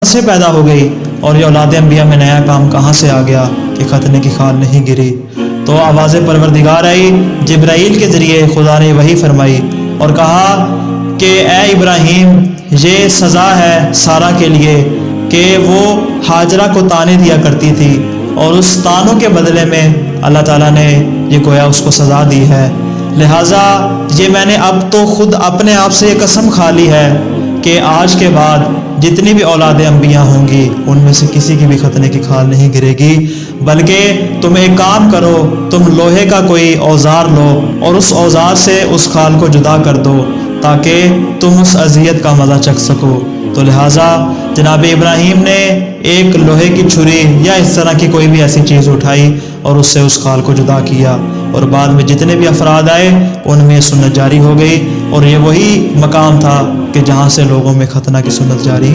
سے پیدا ہو گئی اور یہ اولاد انبیاء میں نیا کام کہاں سے آ گیا کہ ختنے کی خال نہیں گری؟ تو آواز پروردگار آئی، جبرائیل کے ذریعے خدا نے وحی فرمائی اور کہا کہ اے ابراہیم، یہ سزا ہے سارہ کے لیے کہ وہ ہاجرہ کو تانے دیا کرتی تھی، اور اس تانوں کے بدلے میں اللہ تعالیٰ نے یہ گویا اس کو سزا دی ہے۔ لہٰذا یہ میں نے اب تو خود اپنے آپ سے یہ قسم کھا لی ہے کہ آج کے بعد جتنی بھی اولاد انبیاء ہوں گی ان میں سے کسی کی بھی ختنے کی کھال نہیں گرے گی، بلکہ تم ایک کام کرو، تم لوہے کا کوئی اوزار لو اور اس اوزار سے اس کھال کو جدا کر دو تاکہ تم اس اذیت کا مزہ چکھ سکو۔ تو لہٰذا جناب ابراہیم نے ایک لوہے کی چھری یا اس طرح کی کوئی بھی ایسی چیز اٹھائی اور اس سے اس کھال کو جدا کیا، اور بعد میں جتنے بھی افراد آئے ان میں سنت جاری ہو گئی، اور یہ وہی مقام تھا کہ جہاں سے لوگوں میں ختنہ کی سنت جاری